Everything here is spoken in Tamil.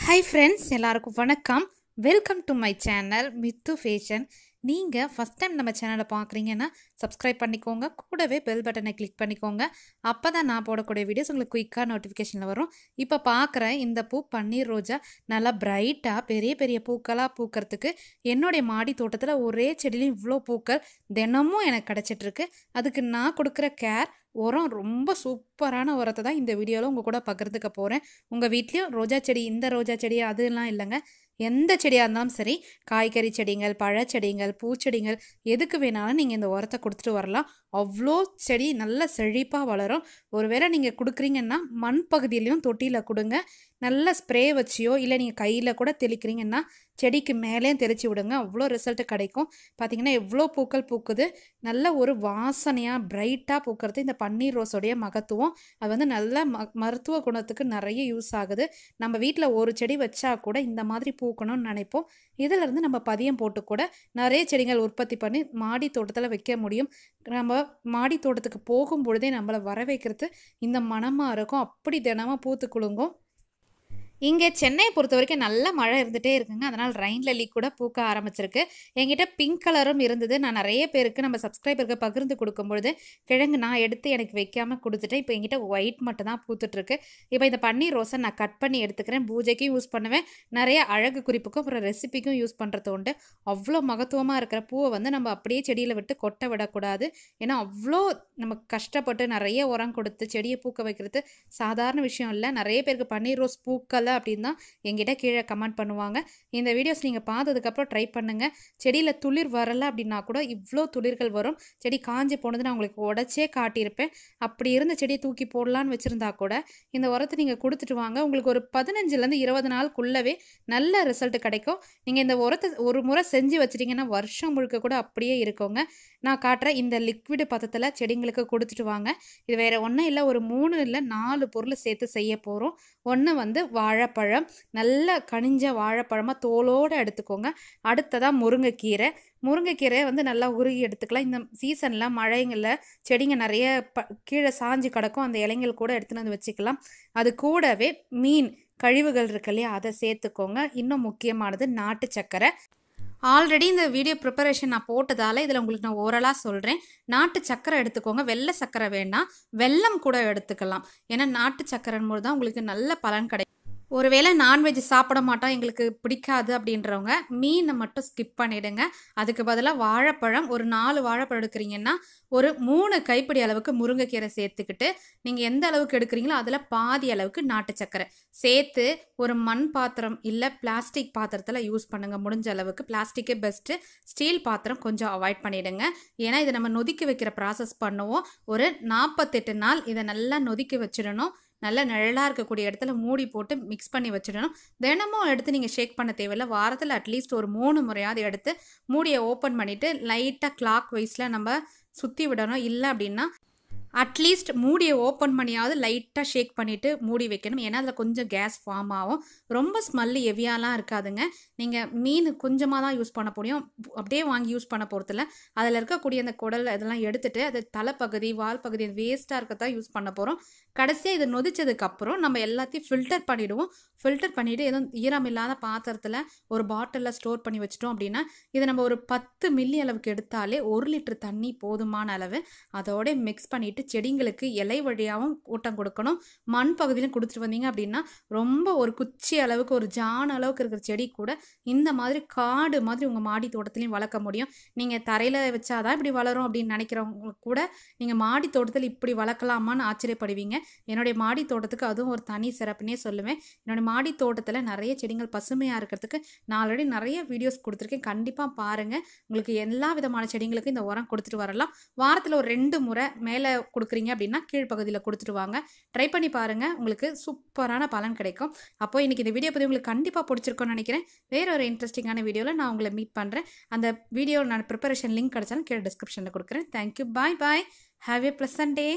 Hi friends, எல்லாருக்கும் வணக்கம். Welcome to my channel Mithu fashion. நீங்கள் ஃபஸ்ட் டைம் நம்ம சேனலை பார்க்குறீங்கன்னா சப்ஸ்கிரைப் பண்ணிக்கோங்க, கூடவே பெல் பட்டனை கிளிக் பண்ணிக்கோங்க. அப்போ தான் நான் போடக்கூடிய வீடியோஸ் உங்களுக்கு குயிக்காக நோட்டிஃபிகேஷனில் வரும். இப்போ பார்க்குற இந்த பூ பன்னீர் ரோஜா நல்லா பிரைட்டாக பெரிய பெரிய பூக்களாக பூக்கிறதுக்கு என்னுடைய மாடி தோட்டத்தில் ஒரே செடியிலையும் இவ்வளோ பூக்கள் தினமும் எனக்கு கிடச்சிட்ருக்கு. அதுக்கு நான் கொடுக்குற கேர் உரம் ரொம்ப சூப்பரான உரத்தை தான் இந்த வீடியோவில் உங்கள் கூட பகிர்ந்துக்க போகிறேன். உங்கள் வீட்லேயும் ரோஜா செடி, இந்த ரோஜா செடி அதெல்லாம் இல்லைங்க, எந்த செடியாக இருந்தாலும் சரி, காய்கறி செடிங்கள், பழச்செடிங்கள், பூச்செடிங்கள், எதுக்கு வேணாலும் நீங்கள் இந்த உரத்தை கொடுத்துட்டு வரலாம். அவ்வளோ செடி நல்ல செழிப்பாக வளரும். ஒருவேளை நீங்கள் கொடுக்குறீங்கன்னா மண் பகுதியிலையும் தொட்டியில் கொடுங்க. நல்ல ஸ்ப்ரே வச்சியோ இல்லை நீங்கள் கையில் கூட தெளிக்கிறீங்கன்னா செடிக்கு மேலேயும் தெளித்து விடுங்க, அவ்வளோ ரிசல்ட்டு கிடைக்கும். பார்த்திங்கன்னா எவ்வளோ பூக்கள் பூக்குது, நல்ல ஒரு வாசனையாக பிரைட்டாக பூக்கிறது இந்த பன்னீர் ரோஸோடைய மகத்துவம். அது வந்து நல்ல மருத்துவ குணத்துக்கு நிறைய யூஸ் ஆகுது. நம்ம வீட்டில் ஒரு செடி வச்சா கூட இந்த மாதிரி பூக்கணும்னு நினைப்போம். இதிலிருந்து நம்ம பதியம் போட்டு கூட நிறைய செடிகள் உற்பத்தி பண்ணி மாடி தோட்டத்தில் வைக்க முடியும். நம்ம மாடி தோட்டத்துக்கு போகும் பொழுதே நம்மளை வர வைக்கிறது இந்த மனமாக இருக்கும். அப்படி தினமும் பூத்து குலுங்கும். இங்கே சென்னையை பொறுத்த வரைக்கும் நல்ல மழை இருந்துகிட்டே இருக்குங்க. அதனால் ரெயின் லில்லி கூட பூக்க ஆரம்பிச்சிருக்கு. என்கிட்ட பிங்க் கலரும் இருந்தது. நான் நிறைய பேருக்கு நம்ம சப்ஸ்கிரைபருக்கு பகிர்ந்து கொடுக்கும்பொழுது கிழங்கு நான் எடுத்து எனக்கு வைக்காமல் கொடுத்துட்டேன். இப்போ என்கிட்ட ஒயிட் மட்டும் தான் பூத்துட்ருக்கு. இப்போ இந்த பன்னீர் ரோஸை நான் கட் பண்ணி எடுத்துக்கிறேன். பூஜைக்கும் யூஸ் பண்ணுவேன், நிறைய அழகு குறிப்புக்கும் அப்புறம் ரெசிபிக்கும் யூஸ் பண்ணுறது உண்டு. அவ்வளோ மகத்துவமாக இருக்கிற பூவை வந்து நம்ம அப்படியே செடியில் விட்டு கொட்ட விடக்கூடாது. ஏன்னா அவ்வளோ நம்ம கஷ்டப்பட்டு நிறைய உரம் கொடுத்து செடியை பூக்க வைக்கிறது சாதாரண விஷயம் இல்லை. நிறைய பேருக்கு பன்னீர் ரோஸ் பூக்கலை அப்படின்னு தான் என்கிட்ட கீழே கமெண்ட் பண்ணுவாங்க. இந்த வீடியோஸ் நீங்கள் பார்த்ததுக்கப்புறம் ட்ரை பண்ணுங்கள். செடியில் துளிர் வரலை அப்படின்னா கூட இவ்வளோ துளிர்கள் வரும். செடி காஞ்சி போனது நான் உங்களுக்கு உடச்சே காட்டியிருப்பேன். அப்படி இருந்த செடியை தூக்கி போடலான்னு வச்சுருந்தா கூட இந்த உரத்தை நீங்கள் கொடுத்துட்டு வாங்க. உங்களுக்கு ஒரு 15லேருந்து 20 நாளுக்குள்ளவே நல்ல ரிசல்ட் கிடைக்கும். நீங்கள் இந்த உரத்தை ஒரு முறை செஞ்சு வச்சிட்டிங்கன்னா வருஷம் முழுக்க கூட அப்படியே இருக்குங்க. நான் காட்டுற இந்த லிக்விடு பதத்தில் செடிங்களுக்கு கொடுத்துட்டு வாங்க. இது வேறு ஒன்றும் இல்லை, ஒரு 3 இல்லை 4 பொருள் சேர்த்து செய்ய போகிறோம். ஒன்று வந்து வாழைப்பழம், நல்ல கனிஞ்ச வாழைப்பழமாக தோலோடு எடுத்துக்கோங்க. அடுத்ததாக முருங்கைக்கீரை வந்து நல்லா உருகி எடுத்துக்கலாம். இந்த சீசனில் மழைங்களில் செடிங்க நிறைய கீழே சாஞ்சு கிடக்கும், அந்த இலைங்கள் கூட எடுத்துன்னு வந்து வச்சுக்கலாம். அது கூடவே மீன் கழிவுகள் இருக்கு இல்லையா, அதை சேர்த்துக்கோங்க. இன்னும் முக்கியமானது நாட்டு சர்க்கரை. ஆல்ரெடி இந்த வீடியோ ப்ரிப்பரேஷன் நான் போட்டதால் இதில் உங்களுக்கு நான் ஓரலாக சொல்கிறேன். நாட்டு சர்க்கரை எடுத்துக்கோங்க, வெள்ளை சர்க்கரை வேண்டாம், வெல்லம் கூட எடுத்துக்கலாம். ஏன்னா நாட்டு சர்க்கரைன்னு போது தான் உங்களுக்கு நல்ல பலன் கிடைக்கும். ஒருவேளை நான்வெஜ் சாப்பிட மாட்டோம், எங்களுக்கு பிடிக்காது அப்படின்றவங்க மீனை மட்டும் ஸ்கிப் பண்ணிவிடுங்க. அதுக்கு பதிலாக வாழைப்பழம், ஒரு 4 வாழைப்பழம் எடுக்கிறீங்கன்னா ஒரு 3 கைப்பிடி அளவுக்கு முருங்கைக்கீரை சேர்த்துக்கிட்டு நீங்கள் எந்த அளவுக்கு எடுக்கிறீங்களோ அதில் பாதி அளவுக்கு நாட்டு சர்க்கரை சேர்த்து ஒரு மண் பாத்திரம் இல்லை பிளாஸ்டிக் பாத்திரத்தில் யூஸ் பண்ணுங்கள். முடிஞ்ச அளவுக்கு பிளாஸ்டிக்கே பெஸ்ட்டு, ஸ்டீல் பாத்திரம் கொஞ்சம் அவாய்ட் பண்ணிவிடுங்க. ஏன்னா இதை நம்ம நொதிக்க வைக்கிற ப்ராசஸ் பண்ணுவோம். ஒரு 48 நாள் இதை நல்லா நொதிக்க வச்சிடணும். நல்ல நிழலாக இருக்கக்கூடிய இடத்துல மூடி போட்டு மிக்ஸ் பண்ணி வச்சிடணும். தினமும் எடுத்து நீங்கள் ஷேக் பண்ண தேவையில்லை. வாரத்தில் அட்லீஸ்ட் ஒரு 3 முறையாவது எடுத்து மூடியை ஓப்பன் பண்ணிவிட்டு லைட்டாக கிளாக் வைஸில் நம்ம சுற்றி விடணும். இல்லை அப்படின்னா அட்லீஸ்ட் மூடியை ஓப்பன் பண்ணியாவது லைட்டாக ஷேக் பண்ணிவிட்டு மூடி வைக்கணும். ஏன்னா அதில் கொஞ்சம் கேஸ் ஃபார்ம் ஆகும். ரொம்ப ஸ்மெல்லு ஹெவியாலாம் இருக்காதுங்க. நீங்கள் மீன் கொஞ்சமாக தான் யூஸ் பண்ண முடியும், அப்படியே வாங்கி யூஸ் பண்ண போகிறதில்ல. அதில் இருக்கக்கூடிய அந்த குடல் இதெல்லாம் எடுத்துகிட்டு அது தலைப்பகுதி வால் பகுதி வேஸ்ட்டாக இருக்கதான் யூஸ் பண்ண போகிறோம். கடைசியாக இதை நொதிச்சதுக்கப்புறம் நம்ம எல்லாத்தையும் ஃபில்டர் பண்ணிவிடுவோம். ஃபில்டர் பண்ணிவிட்டு எதுவும் ஈரம் இல்லாத பாத்திரத்தில் ஒரு பாட்டிலில் ஸ்டோர் பண்ணி வச்சிட்டோம் அப்படின்னா இதை நம்ம ஒரு 10 மில்லி அளவுக்கு எடுத்தாலே 1 லிட்டர் தண்ணி போதுமான அளவு. அதோட மிக்ஸ் பண்ணிவிட்டு செடிங்களுக்கு இலை வழியாகவும் ஊட்டம் கொடுக்கணும். மண் பகுதியிலும் கொடுத்துட்டு வந்தீங்க அப்படின்னா ரொம்ப ஒரு குச்சி அளவுக்கு, ஒரு ஜான் அளவுக்கு இருக்கிற செடி கூட இந்த மாதிரி காடு மாதிரி உங்கள் மாடி தோட்டத்துலையும் வளர்க்க முடியும். நீங்கள் தரையில் வச்சாதான் இப்படி வளரும் அப்படின்னு நினைக்கிறவங்க கூட நீங்கள் மாடி தோட்டத்தில் இப்படி வளர்க்கலாமான்னு ஆச்சரியப்படுவீங்க. என்னுடைய மாடி தோட்டத்துக்கு அதுவும் ஒரு தனி சிறப்புனே சொல்லுவேன். என்னுடைய மாடி தோட்டத்தில் நிறைய செடிகள் பசுமையாக இருக்கிறதுக்கு நான் ஆல்ரெடி நிறைய வீடியோஸ் கொடுத்துருக்கேன். கண்டிப்பாக பாருங்கள். உங்களுக்கு எல்லா விதமான செடிங்களுக்கும் இந்த உரம் கொடுத்துட்டு வரலாம். வாரத்தில் ஒரு 2 முறை மேலே கொடுக்குறீங்க அப்படின்னா கீழ்ப்பகுதியில் கொடுத்துட்டு வாங்க. ட்ரை பண்ணி பாருங்கள், உங்களுக்கு சூப்பரான பலன் கிடைக்கும். அப்போது இன்றைக்கி இந்த வீடியோ பற்றி உங்களுக்கு கண்டிப்பாக பிடிச்சிருக்கும்னு நினைக்கிறேன். வேறு ஒரு இன்ட்ரெஸ்டிங்கான வீடியோவில் நான் உங்களை மீட் பண்ணுறேன். அந்த வீடியோ நான் ப்ரிப்பரேஷன் லிங்க் கிடச்சாலும் கீழே டிஸ்கிரிப்ஷனில் கொடுக்குறேன். Thank you, bye bye, have a pleasant day.